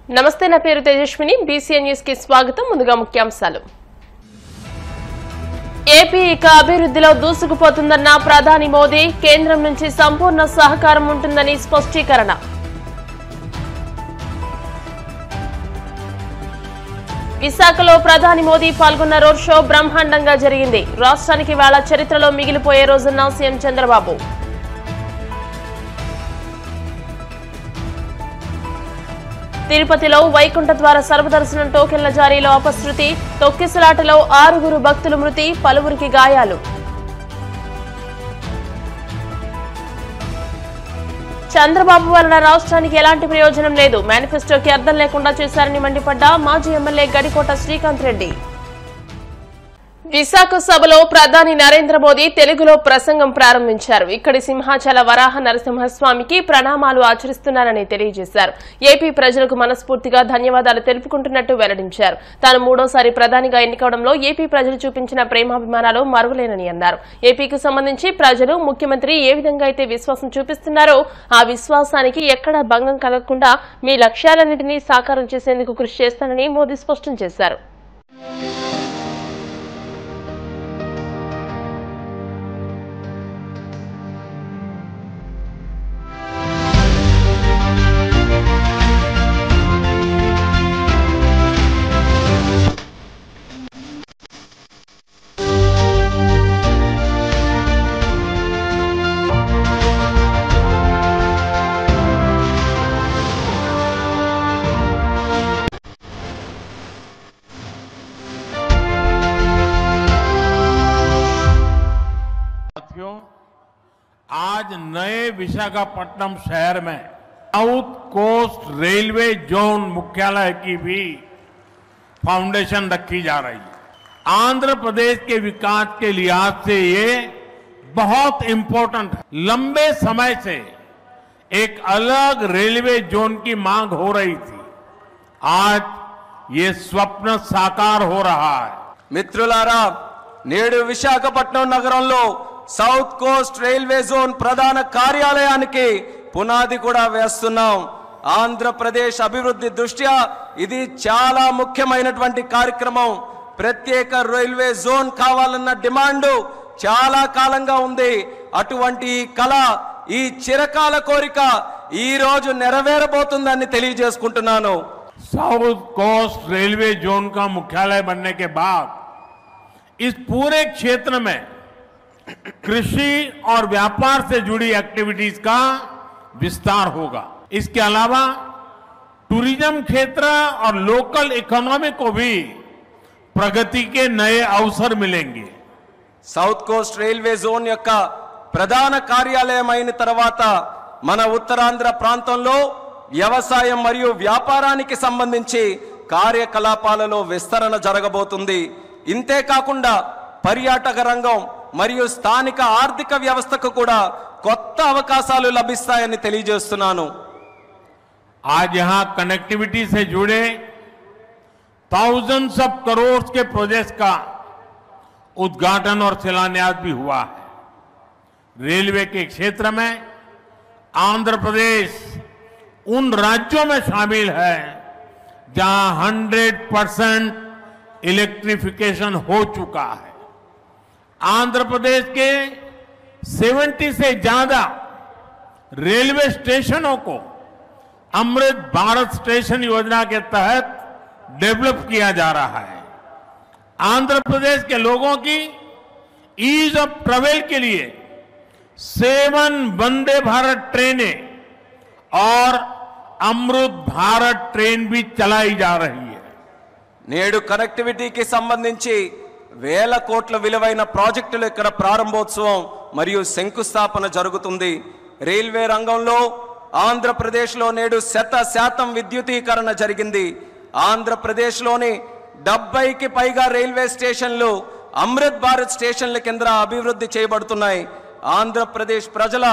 నమస్తే, నా పేరు తేజస్విని. బీసీఎన్ న్యూస్ కి స్వాగతం. ముందుగా ముఖ్యాంశాలు. ఏపీ ఇక అభివృద్ధిలో దూసుకుపోతుందన్న ప్రధాని మోదీ, కేంద్రం నుంచి సంపూర్ణ సహకారం ఉంటుందని స్పష్టీకరణ. విశాఖలో ప్రధాని మోదీ పాల్గొన్న రోడ్ షో బ్రహ్మాండంగా జరిగింది. రాష్ట్రానికి వేళ చరిత్రలో మిగిలిపోయే రోజున్న సీఎం చంద్రబాబు. తిరుపతిలో వైకుంఠ ద్వార సర్వదర్శనం టోకెన్ల జారీలో అపశృతి, తొక్కిసలాటలో 6 భక్తులు మృతి, పలువురికి గాయాలు. చంద్రబాబు వలన రాష్ట్రానికి ఎలాంటి ప్రయోజనం లేదు, మేనిఫెస్టోకి అర్థం లేకుండా చేశారని మండిపడ్డ మాజీ ఎమ్మెల్యే గడికోట శ్రీకాంత్ రెడ్డి. విశాఖ సభలో ప్రధాని నరేంద్ర మోదీ తెలుగులో ప్రసంగం ప్రారంభించారు. ఇక్కడి సింహాచల వరాహ నరసింహస్వామికి ప్రణామాలు ఆచరిస్తున్నారని తెలియజేశారు. ఏపీ ప్రజలకు మనస్ఫూర్తిగా ధన్యవాదాలు తెలుపుకుంటున్నట్టు వెల్లడించారు. తాను 3వ సారి ప్రధానిగా ఎన్నికవడంలో ఏపీ ప్రజలు చూపించిన ప్రేమాభిమానాలు మరువలేనని అన్నారు. ఏపీకి సంబంధించి ప్రజలు ముఖ్యమంత్రి ఏ విధంగా అయితే విశ్వాసం చూపిస్తున్నారో ఆ విశ్వాసానికి ఎక్కడా భంగం కలగకుండా మీ లక్ష్యాలన్నింటినీ సాకారం చేసేందుకు కృషి చేస్తానని మోదీ స్పష్టం చేశారు. आज नए विशाखापट्टनम शहर में साउथ कोस्ट रेलवे जोन मुख्यालय की भी फाउंडेशन रखी जा रही है। आंध्र प्रदेश के विकास के लिहाज से ये बहुत इंपॉर्टेंट है। लंबे समय से एक अलग रेलवे जोन की मांग हो रही थी, आज ये स्वप्न साकार हो रहा है। మిత్రులారా, నేడు విశాఖపట్నం నగరంలో సౌత్ కోస్ట్ రైల్వే జోన్ ప్రధాన కార్యాలయానికి పునాది కూడా వేస్తున్నాం. ఆంధ్రప్రదేశ్ అభివృద్ధి దృష్ట్యా ఇది చాలా ముఖ్యమైనటువంటి కార్యక్రమం. ప్రత్యేక రైల్వే జోన్ కావాలన్న డిమాండ్ చాలా కాలంగా ఉంది. అటువంటి కళ, ఈ చిరకాల కోరిక ఈ రోజు నెరవేరబోతుందని తెలియజేసుకుంటున్నాను. साउथ कोस्ट रेलवे जोन का मुख्यालय बनने के बाद इस पूरे क्षेत्र में कृषि और व्यापार से जुड़ी एक्टिविटीज का विस्तार होगा। इसके अलावा टूरिज्म क्षेत्र और लोकल इकोनॉमी को भी प्रगति के नए अवसर मिलेंगे। సౌత్ కోస్ట్ రైల్వే జోన్ యొక్క ప్రధాన కార్యాలయం అయిన తర్వాత మన ఉత్తరాంధ్ర ప్రాంతంలో వ్యవసాయం మరియు వ్యాపారానికి సంబంధించి కార్యకలాపాలలో విస్తరణ జరగబోతుంది. ఇంతే కాకుండా పర్యాటక రంగం మరియు స్థానిక ఆర్థిక వ్యవస్థకు కూడా కొత్త అవకాశాలు లభిస్తాయని తెలియజేస్తున్నాను. आज यहां कनेक्टिविटी से जुड़े thousands ऑफ करोड़ के प्रोजेक्ट का उद्घाटन और शिलान्यास भी हुआ है। रेलवे के क्षेत्र में आंध्र प्रदेश उन राज्यों में शामिल है जहां 100% इलेक्ट्रिफिकेशन हो चुका है। आंध्र प्रदेश के 70 से ज्यादा रेलवे स्टेशनों को अमृत भारत स्टेशन योजना के तहत डेवलप किया जा रहा है। आंध्र प्रदेश के लोगों की ईज ऑफ ट्रेवल के लिए 7 वंदे भारत ट्रेनें और अमृत भारत ट्रेन भी चलाई जा रही है। నేడు కనెక్టివిటీకి సంబంధించి వేల కోట్ల విలువైన ప్రాజెక్టులు ఇక్కడ ప్రారంభోత్సవం మరియు శంకుస్థాపన జరుగుతుంది. రైల్వే రంగంలో ఆంధ్రప్రదేశ్లో నేడు 100% విద్యుదీకరణ జరిగింది. ఆంధ్రప్రదేశ్లోని 70కి పైగా రైల్వే స్టేషన్లు అమృత్ భారత్ స్టేషన్ల కింద అభివృద్ధి చేయబడుతున్నాయి. ఆంధ్రప్రదేశ్ ప్రజల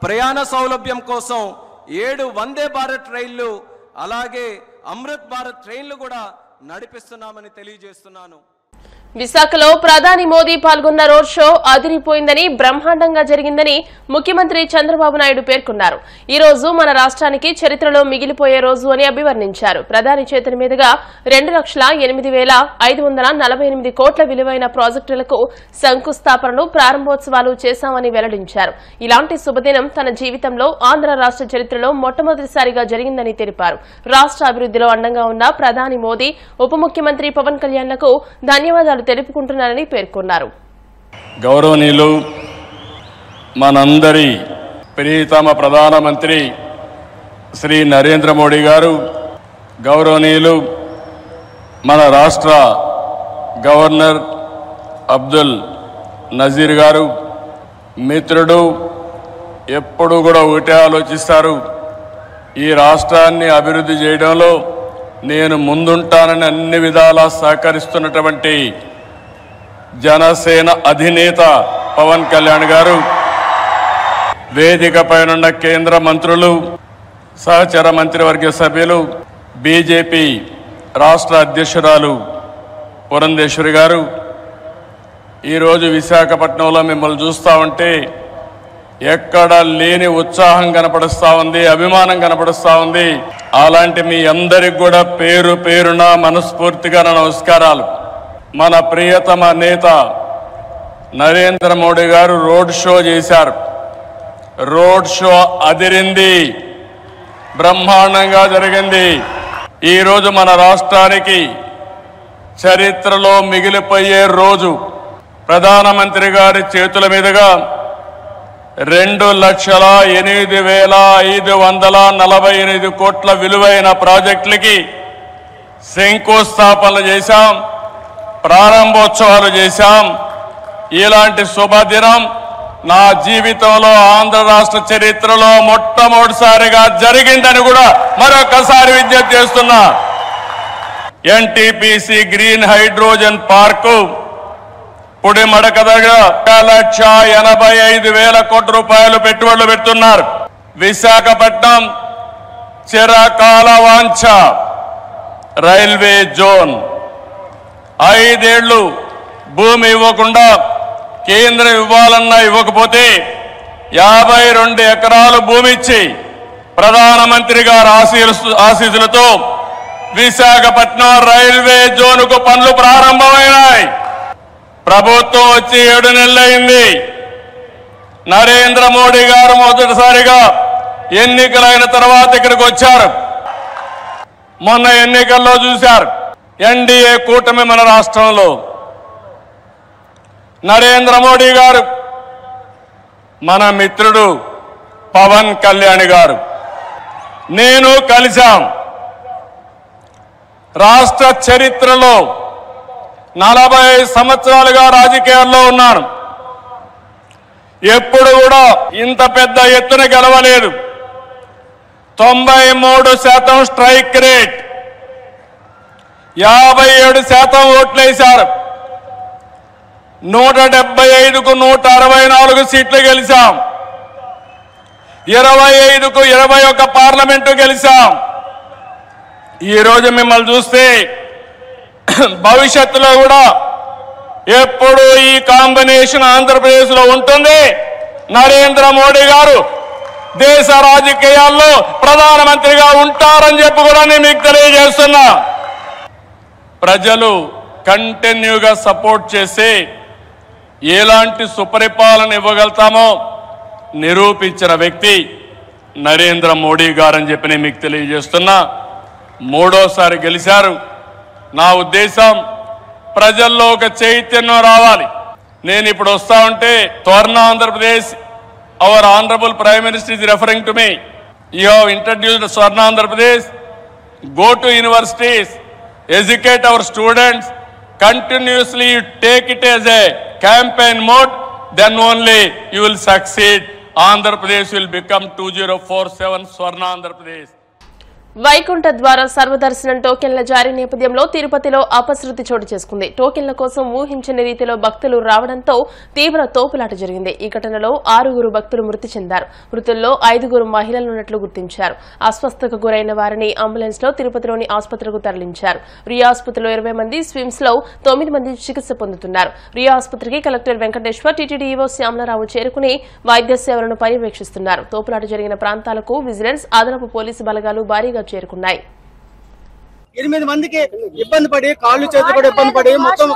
ప్రయాణ సౌలభ్యం కోసం 7 వందే భారత్ రైళ్లు అలాగే అమృత్ భారత్ ట్రైన్లు కూడా నడిపిస్తున్నామని తెలియజేస్తున్నాను. విశాఖలో ప్రధాని మోదీ పాల్గొన్న రోడ్ షో అదిరిపోయిందని, బ్రహ్మాండంగా జరిగిందని ముఖ్యమంత్రి చంద్రబాబు నాయుడు పేర్కొన్నారు. ఈ రోజు మన రాష్ట్రానికి చరిత్రలో మిగిలిపోయే రోజు అని అభివర్ణించారు. ప్రధాని చేతుల మీదుగా 2,08,548 కోట్ల విలువైన ప్రాజెక్టులకు శంకుస్థాపనలు, ప్రారంభోత్సవాలు చేశామని వెల్లడించారు. ఇలాంటి శుభదినం తన జీవితంలో ఆంధ్ర రాష్ట్ర చరిత్రలో మొట్టమొదటిసారిగా జరిగిందని తెలిపారు. రాష్ట్ర అభివృద్ధిలో అండంగా ఉన్న ప్రధాని మోదీ, ఉప ముఖ్యమంత్రి పవన్ కళ్యాణ్లకు ధన్యవాదాలు తెలుపుకుంటున్నారని పేర్కొన్నారు. గౌరవనీయులు మనందరి ప్రియతమ ప్రధానమంత్రి శ్రీ నరేంద్ర మోడీ గారు, గౌరవనీయులు మన రాష్ట్ర గవర్నర్ అబ్దుల్ నజీర్ గారు, మిత్రుడు, ఎప్పుడు కూడా ఒకటే ఆలోచిస్తారు, ఈ రాష్ట్రాన్ని అభివృద్ధి చేయడంలో నేను ముందుంటానని అన్ని విధాలా సహకరిస్తున్నటువంటి జనసేన అధినేత పవన్ కళ్యాణ్ గారు, వేదిక పైనున్న కేంద్ర మంత్రులు, సహచర మంత్రివర్గ సభ్యులు, బీజేపీ రాష్ట్ర అధ్యక్షురాలు పురంధేశ్వరి గారు, ఈరోజు విశాఖపట్నంలో మిమ్మల్ని చూస్తూ ఉంటే ఎక్కడ లేని ఉత్సాహం కనపడుస్తూ ఉంది, అభిమానం కనపడుస్తూ ఉంది. అలాంటి మీ అందరికి కూడా పేరు పేరున మనస్ఫూర్తిగా నమస్కారాలు. మన ప్రియతమ నేత నరేంద్ర మోడీ గారు రోడ్ షో చేశారు. రోడ్ షో అదిరింది, బ్రహ్మాండంగా జరిగింది. ఈరోజు మన రాష్ట్రానికి చరిత్రలో మిగిలిపోయే రోజు. ప్రధానమంత్రి గారి చేతుల మీదుగా 2,08,548 కోట్ల విలువైన ప్రాజెక్టులకి శంకుస్థాపనలు చేశాం, ప్రారంభోత్సవాలు చేశాం. ఇలాంటి శుభదినం నా జీవితంలో ఆంధ్ర రాష్ట్ర చరిత్రలో మొట్టమొదటిసారిగా జరిగిందని కూడా మరొకసారి విజ్ఞప్తి చేస్తున్నా. NTPC green hydrogen park Pudimadaka దగ్గర 1,85,000 కోట్ల రూపాయలు పెట్టుబడులు పెడుతున్నారు. విశాఖపట్నం చిరకాల వాంఛ రైల్వే జోన్ 5 ఏళ్లు భూమి ఇవ్వకుండా కేంద్రం ఇవ్వాలన్నా ఇవ్వకపోతే 52 ఎకరాలు భూమి ఇచ్చి ప్రధానమంత్రి గారి ఆశీస్సులతో విశాఖపట్నం రైల్వే జోన్కు పనులు ప్రారంభమైనాయి. ప్రభుత్వం వచ్చి 7 నెలలైంది. నరేంద్ర మోడీ గారు మొదటిసారిగా ఎన్నికలైన తర్వాత ఇక్కడికి వచ్చారు. మొన్న ఎన్నికల్లో చూశారు, ఎన్డీఏ కూటమి మన రాష్ట్రంలో. నరేంద్ర మోడీ గారు, మన మిత్రుడు పవన్ కళ్యాణ్ గారు, నేను కలిశాం. రాష్ట్ర చరిత్రలో 40 సంవత్సరాలుగా రాజకీయాల్లో ఉన్నాను. ఎప్పుడు కూడా ఇంత పెద్ద ఎత్తున గెలవలేదు. 93% స్ట్రైక్ రేట్, 57% ఓట్లేశారు. 175కు 164 సీట్లు గెలిచాం. 25కు 21 పార్లమెంటు గెలిచాం. ఈరోజు మిమ్మల్ని చూస్తే భవిష్యత్తులో కూడా ఎప్పుడు ఈ కాంబినేషన్ ఆంధ్రప్రదేశ్లో ఉంటుంది. నరేంద్ర మోడీ గారు దేశ రాజకీయాల్లో ప్రధానమంత్రిగా ఉంటారని చెప్పి కూడా నేను మీకు తెలియజేస్తున్నా. ప్రజలు కంటిన్యూగా సపోర్ట్ చేసి ఎలాంటి సుపరిపాలన ఇవ్వగలుగుతామో నిరూపించిన వ్యక్తి నరేంద్ర మోడీ గారని చెప్పి నేను మీకు తెలియజేస్తున్నా. 3వ గెలిచారు. నా ఉద్దేశం ప్రజల్లో ఒక చైతన్యం రావాలి. నేను ఇప్పుడు వస్తా ఉంటే స్వర్ణ Andhra Pradesh, our honourable prime minister is referring to me. You have introduced Swarna Andhra Pradesh. Go to universities, educate our students, continuously you take it as a campaign mode, then only you will succeed. Andhra Pradesh will become 2047 Swarna Andhra Pradesh. Vaikuntha ద్వార సర్వదర్శనం టోకెన్ల జారీ నేపథ్యంలో తిరుపతిలో అపశృతి చోటు చేసుకుంది. టోకెన్ల కోసం ఊహించని రీతిలో భక్తులు రావడంతో తీవ్ర తోపులాట జరిగింది. ఈ ఘటనలో 6 భక్తులు మృతి చెందారు. మృతుల్లో 5 మహిళలున్నట్లు గుర్తించారు. అస్వస్థతకు గురైన వారిని అంబులెన్స్ లో తిరుపతిలోని ఆసుపత్రికి తరలించారు. రియా ఆసుపత్రిలో 20 మంది, స్విమ్స్ లో 9 మంది చికిత్స పొందుతున్నారు. రియా ఆసుపత్రికి collector Venkateshwar, TTD EO Shyamala Rao చేరుకుని వైద్య సేవలను పర్యవేక్షిస్తున్నారు. తోపులాట జరిగిన ప్రాంతాలకు విజిలెన్స్, అదనపు పోలీసు బలగాలు భారీగా చేరుకున్నాయి. 8 మందికి ఇబ్బంది పడి, కాళ్ళు చేతులు కూడా ఇబ్బంది పడి, మొత్తం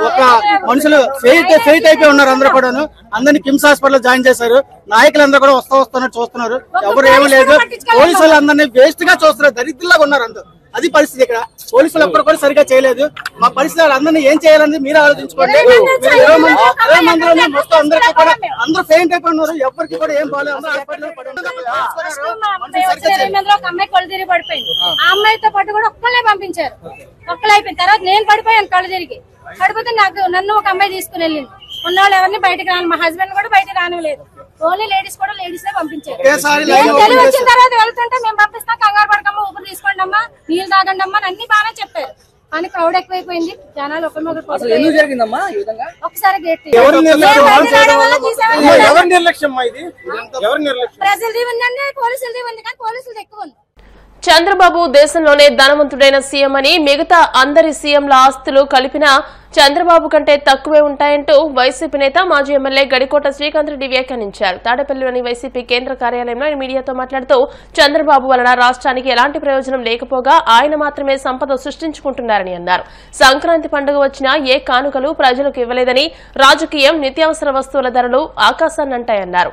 ఒక మనుషులు ఫెయిట్ అయిపోయి ఉన్నారు. అందరూ కూడాను అందరినీ కిమ్స్ హాస్పిటల్ జాయిన్ చేశారు. నాయకులందరూ కూడా వస్తున్నారు, చూస్తున్నారు. ఎవరు ఏమీ లేదు. పోలీసులు అందరినీ వేస్ట్ గా చూస్తున్నారు. దరిద్రులాగా ఉన్నారు అందరూ. అది పరిస్థితి. ఇక్కడ పోలీసులు ఎప్పుడు కూడా సరిగా చేయలేదు. మా పరిస్థితి అందరినీ ఏం చేయాలని మీరు ఆలోచించుకోండి. 20 మందిలోనే మొత్తం అందరికీ కూడా అందరూ ఫెయింట్ అయిపోయినారు. ఎవరికి కూడా ఏం బాగాలేదు. పడిపోయింది. ఆ అమ్మాయితో పాటు కూడా ఒక్కళ్ళే పంపించారు. ఒక్కళ్ళు అయిపోయిన తర్వాత నేను పడిపోయాను. కళ్ళు తిరిగి పడిపోతే నన్ను ఒక అమ్మాయి తీసుకుని వెళ్ళింది. ఉన్నవాళ్ళు ఎవరిని బయటకు రాను, మా హస్బెండ్ కూడా బయటకు రానివ్వలేదు. ఓన్లీ లేడీస్ కూడా లేడీస్ పంపించారు. తెలివి వచ్చిన తర్వాత వెళ్తుంటే మేము పంపిస్తాం, కంగారు పడకమ్మా, ఊపిరి తీసుకోండి అమ్మా, నీళ్ళు తాగండి అమ్మా, అన్ని బాగానే చెప్పారు. కానీ క్రౌడ్ ఎక్కువైపోయింది. జనాలు ఒకరినొకరు ఒకసారి గేట్ ప్రజలది ఉందండి, పోలీసులది ఉంది. కానీ పోలీసులది ఎక్కువ ఉంది. చంద్రబాబు దేశంలోనే ధనవంతుడైన సీఎం అని, మిగతా అందరి సీఎంల ఆస్తులు కలిపినా చంద్రబాబు కంటే తక్కువే ఉంటాయంటూ వైసీపీ నేత మాజీ ఎమ్మెల్యే గడికోట శ్రీకాంత్ రెడ్డి వ్యాఖ్యానించారు. తాడేపల్లిలోని వైసీపీ కేంద్ర కార్యాలయంలో ఆయన మీడియాతో మాట్లాడుతూ చంద్రబాబు వలన రాష్ట్రానికి ఎలాంటి ప్రయోజనం లేకపోగా ఆయన మాత్రమే సంపద సృష్టించుకుంటున్నారని అన్నారు. సంక్రాంతి పండుగ వచ్చినా ఏ కానుకలు ప్రజలకు ఇవ్వలేదని, రాజకీయం, నిత్యావసర వస్తువుల ధరలు ఆకాశాన్నంటాయన్నారు.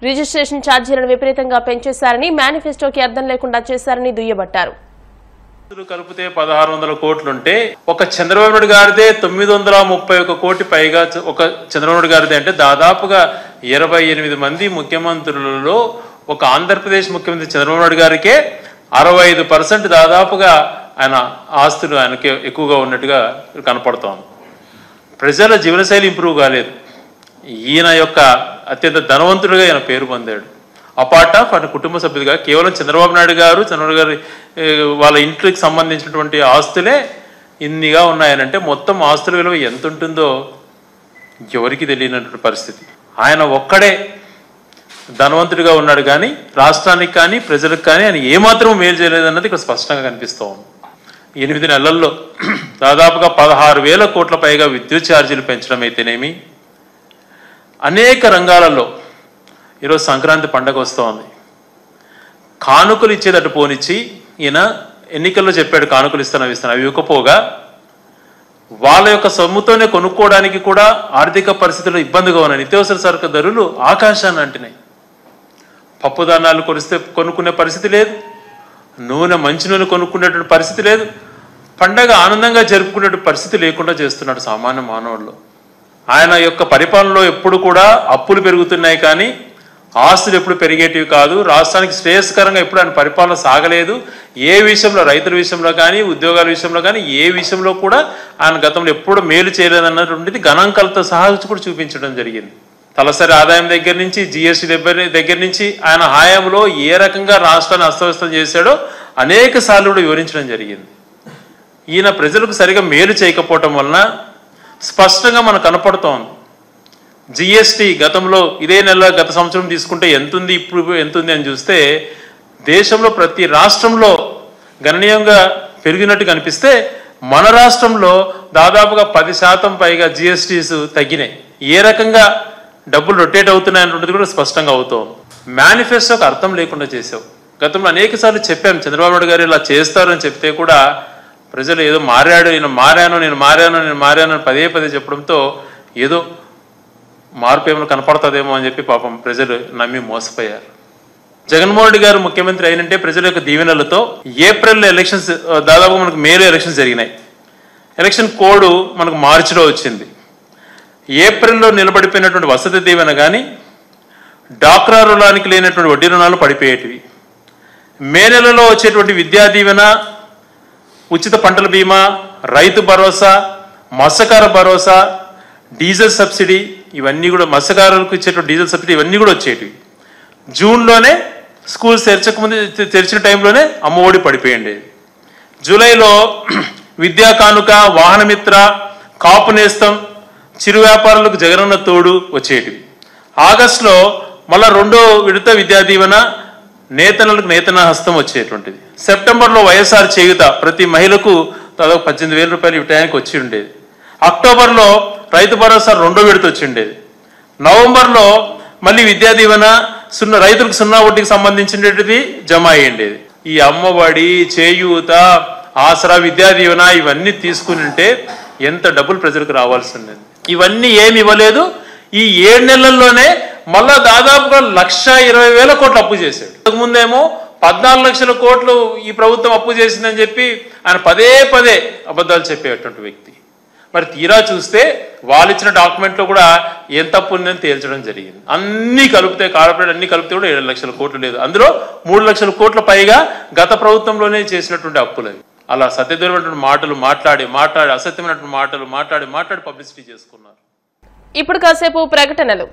రిజిస్ట్రేషన్ ఛార్జీలను విపరీతంగా పెంచేశారని, మేనిఫెస్టోకి అర్థం లేకుండా చేశారని దుయ్యబట్టారు. కలిపితే 1600 కోట్లుంటే ఒక చంద్రబాబు నాయుడు గారిదే 931 కోటి పైగా. ఒక చంద్రబాబు నాయుడు గారిదే అంటే దాదాపుగా 28 మంది ముఖ్యమంత్రులలో ఒక ఆంధ్రప్రదేశ్ ముఖ్యమంత్రి చంద్రబాబు నాయుడు గారికే 65% దాదాపుగా ఆయన ఆస్తులు ఆయనకి ఎక్కువగా ఉన్నట్టుగా కనపడుతోంది. ప్రజల జీవనశైలి ఇంప్రూవ్ కాలేదు. ఈయన యొక్క అత్యంత ధనవంతుడిగా ఈయన పేరు పొందాడు. అపార్ట్ ఆఫ్ ఆయన కుటుంబ సభ్యులుగా కేవలం చంద్రబాబు నాయుడు గారి వాళ్ళ ఇంటికి సంబంధించినటువంటి ఆస్తులే ఇన్నిగా ఉన్నాయనంటే మొత్తం ఆస్తుల విలువ ఎంత ఉంటుందో ఎవరికి తెలియనటువంటి పరిస్థితి. ఆయన ఒక్కడే ధనవంతుడిగా ఉన్నాడు కానీ రాష్ట్రానికి కానీ ప్రజలకు కానీ ఆయన ఏమాత్రం మేలు చేయలేదన్నది ఇక్కడ స్పష్టంగా కనిపిస్తూ ఉంది. 8 నెలల్లో దాదాపుగా 16,000 కోట్ల పైగా విద్యుత్ ఛార్జీలు పెంచడం అయితేనేమి, అనేక రంగాలలో ఈరోజు సంక్రాంతి పండగ వస్తూ ఉంది. కానుకలు ఇచ్చేదట్టు పోనిచ్చి ఈయన ఎన్నికల్లో చెప్పాడు కానుకలు ఇస్తాను అవి ఇవ్వకపోగా వాళ్ళ యొక్క సొమ్ముతోనే కొనుక్కోవడానికి కూడా ఆర్థిక పరిస్థితుల్లో ఇబ్బందిగా ఉన్నాయి. నిత్యావసర సరుకు ధరలు ఆకాశాన్ని అంటినాయి. పప్పు ధాన్యాలు కొనుక్కునే పరిస్థితి లేదు, మంచి నూనె కొనుక్కునేటువంటి పరిస్థితి లేదు. పండగ ఆనందంగా జరుపుకునే పరిస్థితి లేకుండా చేస్తున్నాడు సామాన్య మానవుల్లో. ఆయన యొక్క పరిపాలనలో ఎప్పుడు కూడా అప్పులు పెరుగుతున్నాయి కానీ ఆస్తులు ఎప్పుడు పెరిగేటివి కాదు. రాష్ట్రానికి శ్రేయస్కరంగా ఎప్పుడు ఆయన పరిపాలన సాగలేదు. ఏ విషయంలో, రైతుల విషయంలో కానీ, ఉద్యోగాల విషయంలో కానీ, ఏ విషయంలో కూడా ఆయన గతంలో ఎప్పుడు మేలు చేయలేదన్నటువంటిది గణాంకాలతో సహా కూడా చూపించడం జరిగింది. తలసరి ఆదాయం దగ్గర నుంచి, జిఎస్టీ దగ్గర నుంచి ఆయన హయాంలో ఏ రకంగా రాష్ట్రాన్ని అస్తవ్యస్తం చేశాడో అనేక సార్లు కూడా వివరించడం జరిగింది. ఈయన ప్రజలకు సరిగా మేలు చేయకపోవటం వలన స్పష్టంగా మనకు కనపడుతోంది. జిఎస్టీ గతంలో ఇదే నెల గత సంవత్సరం తీసుకుంటే ఎంతుంది, ఇప్పుడు ఎంతుంది అని చూస్తే దేశంలో ప్రతి రాష్ట్రంలో గణనీయంగా పెరిగినట్టు కనిపిస్తే మన రాష్ట్రంలో దాదాపుగా 10% పైగా జిఎస్టీస్ తగ్గినాయి. ఏ రకంగా డబ్బులు రొటేట్ అవుతున్నాయన్నది కూడా స్పష్టంగా అవుతోంది. మేనిఫెస్టోకి అర్థం లేకుండా చేసావు. గతంలో అనేక సార్లు చెప్పాం చంద్రబాబు నాయుడు గారు ఇలా చేస్తారని చెప్తే కూడా ప్రజలు ఏదో నేను మారాను పదే చెప్పడంతో ఏదో మార్పు ఏమైనా కనపడుతుందేమో అని చెప్పి పాపం ప్రజలు నమ్మి మోసపోయారు. జగన్మోహన్ రెడ్డి గారు ముఖ్యమంత్రి అయినంటే ప్రజల యొక్క దీవెనలతో ఏప్రిల్లో ఎలక్షన్స్, దాదాపు మనకు మేలో ఎలక్షన్స్ జరిగినాయి. ఎలక్షన్ కోడ్ మనకు మార్చిలో వచ్చింది. ఏప్రిల్లో నిలబడిపోయినటువంటి వసతి దీవెన కానీ, డాక్రా రుణానికి లేనటువంటి వడ్డీ రుణాలు పడిపోయేటివి. మే నెలలో వచ్చేటువంటి విద్యా దీవెన, ఉచిత పంటల బీమా, రైతు భరోసా, మత్స్యకార భరోసా, డీజిల్ సబ్సిడీ, ఇవన్నీ కూడా మత్స్యకారులకు ఇచ్చేటువంటి డీజిల్ సబ్సిడీ ఇవన్నీ కూడా వచ్చేటివి. జూన్లోనే స్కూల్ తెరిచిన టైంలోనే అమ్మఒడి పడిపోయింది. జూలైలో విద్యా కానుక, వాహనమిత్ర, కాపు నేస్తం, చిరు వ్యాపారులకు జగనన్న తోడు వచ్చేటివి. ఆగస్టులో మళ్ళా 2వ విడత విద్యా దీవెన, నేతలకు నేతన హస్తం వచ్చేటువంటిది. సెప్టెంబర్లో వైఎస్ఆర్ చేయుత ప్రతి మహిళకు దాదాపు 18,000 రూపాయలు ఇవ్వడానికి వచ్చి ఉండేది. అక్టోబర్లో రైతు భరోసా 2వ విడత వచ్చి ఉండేది. నవంబర్లో మళ్ళీ విద్యా దీవెన రైతులకు 0 వడ్డీకి సంబంధించినది జమ అయ్యిండేది. ఈ అమ్మఒడి, చేయూత, ఆసరా, విద్యా దీవెన ఇవన్నీ తీసుకుని ఉంటే ఎంత డబ్బులు ప్రజలకు రావాల్సి ఉండేది. ఇవన్నీ ఏమి ఇవ్వలేదు. ఈ 7 నెలల్లోనే మళ్ళా దాదాపుగా 1,20,000 కోట్లు అప్పు చేశాడు. ముందేమో 14 లక్షల కోట్లు ఈ ప్రభుత్వం అప్పు చేసిందని చెప్పి ఆయన పదే అబద్ధాలు చెప్పేటువంటి వ్యక్తి. మరి తీరా చూస్తే వాళ్ళు ఇచ్చిన డాక్యుమెంట్లో కూడా ఏం తప్పు ఉందని తేల్చడం జరిగింది. అన్ని కలిపితే, కార్పొరేట్ అన్ని కలిపితే కూడా 7 లక్షల కోట్లు లేదు. అందులో 3 లక్షల కోట్ల పైగా గత ప్రభుత్వంలోనే చేసినటువంటి అప్పులు అవి. అలా సత్యదూరమైనటువంటి మాటలు మాట్లాడి అసత్యమైనటువంటి మాటలు మాట్లాడి పబ్లిసిటీ చేసుకున్నారు. ఇప్పుడు కాసేపు ప్రకటనలు.